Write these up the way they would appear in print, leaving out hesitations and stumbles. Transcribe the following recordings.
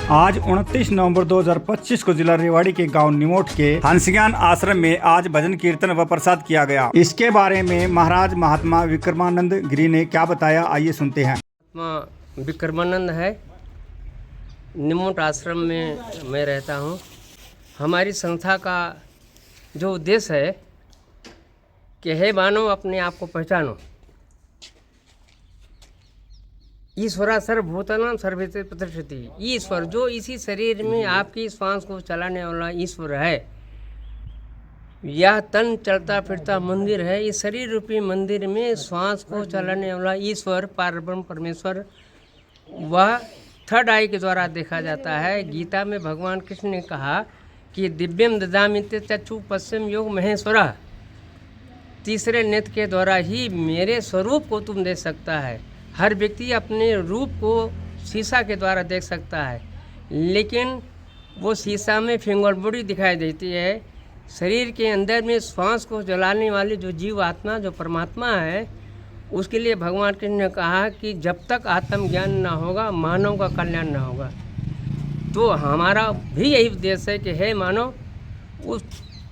आज 29 नवंबर 2025 को जिला रेवाड़ी के गांव निमोट के हंसज्ञान आश्रम में आज भजन कीर्तन व प्रसाद किया गया। इसके बारे में महाराज महात्मा विक्रमानंद गिरी ने क्या बताया, आइए सुनते हैं। महात्मा विक्रमानंद है, निमोट आश्रम में मैं रहता हूँ। हमारी संस्था का जो उद्देश्य है कि हे मानव अपने आप को पहचानो। ईश्वरा सर्वभूतानां सर्वभूते प्रतिष्ठिति। ईश्वर जो इसी शरीर में आपकी श्वास को चलाने वाला ईश्वर है। यह तन चलता फिरता मंदिर है। इस शरीर रूपी मंदिर में श्वास को चलाने वाला ईश्वर पारब्रह्म परमेश्वर वह थर्ड आई के द्वारा देखा जाता है। गीता में भगवान कृष्ण ने कहा कि दिव्यम ददामिते चक्षु पश्चिम योग महेश्वरा। तीसरे नेत्र के द्वारा ही मेरे स्वरूप को तुम देख सकता है। हर व्यक्ति अपने रूप को शीशा के द्वारा देख सकता है, लेकिन वो शीशा में फिंगर बॉडी दिखाई देती है। शरीर के अंदर में श्वास को जलाने वाली जो जीव आत्मा जो परमात्मा है, उसके लिए भगवान कृष्ण ने कहा कि जब तक आत्मज्ञान ना होगा मानव का कल्याण ना होगा। तो हमारा भी यही उद्देश्य है कि हे मानव,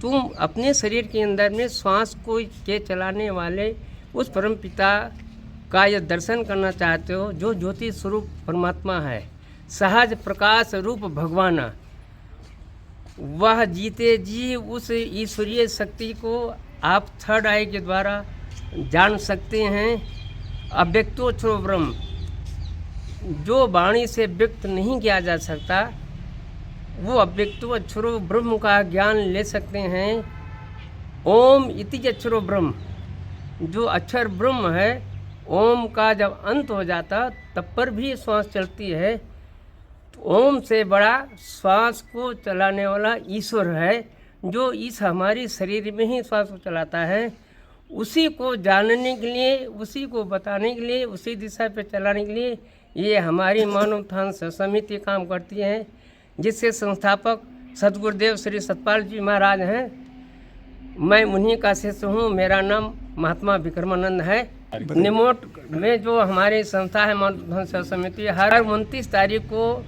तुम अपने शरीर के अंदर में श्वास को के चलाने वाले उस परम पिता का यह दर्शन करना चाहते हो, जो ज्योति स्वरूप परमात्मा है, सहज प्रकाश रूप भगवान। वह जीते जी उस ईश्वरीय शक्ति को आप थर्ड आई के द्वारा जान सकते हैं। अव्यक्तोक्षरो ब्रह्म, जो वाणी से व्यक्त नहीं किया जा सकता, वो अव्यक्तोक्षरो ब्रह्म का ज्ञान ले सकते हैं। ओम इति अक्षरो ब्रह्म, जो अक्षर ब्रह्म है, ओम का जब अंत हो जाता तब पर भी श्वास चलती है। तो ओम से बड़ा श्वास को चलाने वाला ईश्वर है, जो इस हमारी शरीर में ही श्वास को चलाता है। उसी को जानने के लिए, उसी को बताने के लिए, उसी दिशा पे चलाने के लिए ये हमारी मानव उत्थान समिति काम करती है, जिसके संस्थापक सदगुरुदेव श्री सतपाल जी महाराज हैं। मैं उन्हीं का शिष्य हूँ। मेरा नाम महात्मा विक्रमानंद है। निमोट में जो हमारी संस्था है मानव उत्थान समिति, हर 29 तारीख को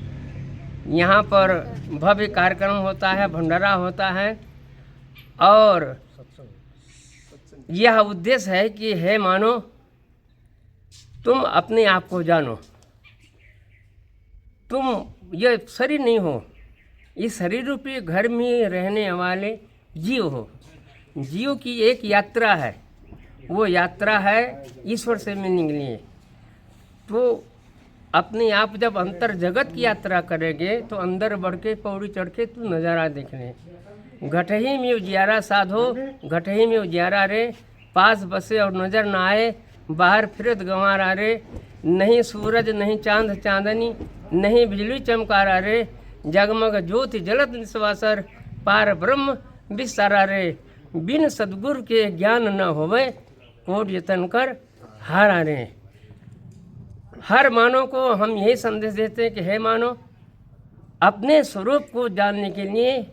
यहाँ पर भव्य कार्यक्रम होता है, भंडारा होता है। और यह उद्देश्य है कि हे मानो, तुम अपने आप को जानो। तुम ये शरीर नहीं हो, इस शरीर रूपी घर में रहने वाले जीव हो। जीव की एक यात्रा है, वो यात्रा है ईश्वर से मिलने के लिए। तो अपने आप जब अंतर जगत की यात्रा करेंगे तो अंदर बढ़ के पौड़ी चढ़ के तू नज़ारा देखने। घटही में उजियारा साधो, घटही में उजियारा रे, पास बसे और नज़र ना आए, बाहर फिरत गंवारा रे। नहीं सूरज नहीं चांद चांदनी, नहीं बिजली चमकारा रे, जगमग ज्योति जलत निस्वासर, पार ब्रह्म विस्तारा रे। बिन सद्गुरु के ज्ञान न होवे, कोट यतन कर हारा रे। हर मानव को हम यही संदेश देते हैं कि हे मानव, अपने स्वरूप को जानने के लिए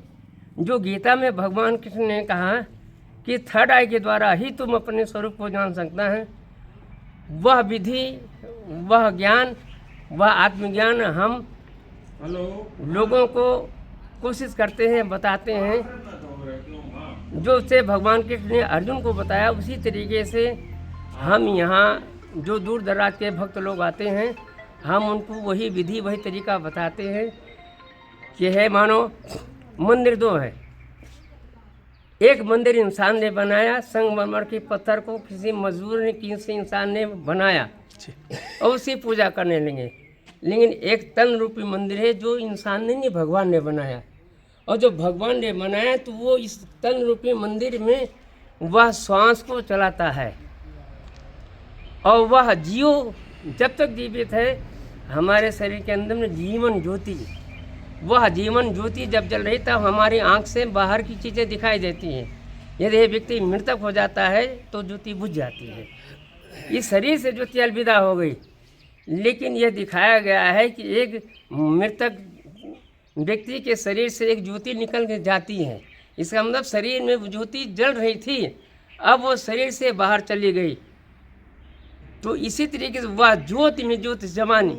जो गीता में भगवान कृष्ण ने कहा कि थर्ड आई के द्वारा ही तुम अपने स्वरूप को जान सकता है, वह विधि, वह ज्ञान, वह आत्मज्ञान हम लोगों को कोशिश करते हैं, बताते हैं। जो से भगवान कृष्ण ने अर्जुन को बताया, उसी तरीके से हम यहाँ जो दूर दराज के भक्त लोग आते हैं, हम उनको वही विधि वही तरीका बताते हैं कि है मानो मंदिर दो है। एक मंदिर इंसान ने बनाया, संगमरमर के पत्थर को किसी मजदूर ने, किसी इंसान ने बनाया और उसी पूजा करने लगे। लेकिन एक तन रूपी मंदिर है जो इंसान ने नहीं, भगवान ने बनाया। और जो भगवान ने बनाया तो वो इस तन रूपी मंदिर में वह श्वास को चलाता है। और वह जीव जब तक जीवित है, हमारे शरीर के अंदर में जीवन ज्योति, वह जीवन ज्योति जब जल रही तब हमारी आँख से बाहर की चीज़ें दिखाई देती हैं। यदि व्यक्ति मृतक हो जाता है तो ज्योति बुझ जाती है। इस शरीर से ज्योति अलविदा हो गई, लेकिन यह दिखाया गया है कि एक मृतक व्यक्ति के शरीर से एक ज्योति निकल के जाती है। इसका मतलब शरीर में वो ज्योति जल रही थी, अब वो शरीर से बाहर चली गई। तो इसी तरीके से वह ज्योति में ज्योति जमानी,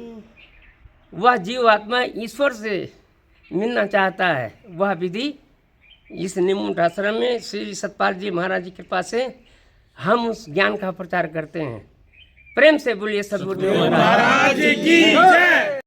वह जीव आत्मा ईश्वर से मिलना चाहता है, वह विधि इस निमुट आश्रम में श्री सतपाल जी महाराज की कृपा से हम उस ज्ञान का प्रचार करते हैं। प्रेम से बोलिए सद्गुरुदेव महाराज महाराज की जय।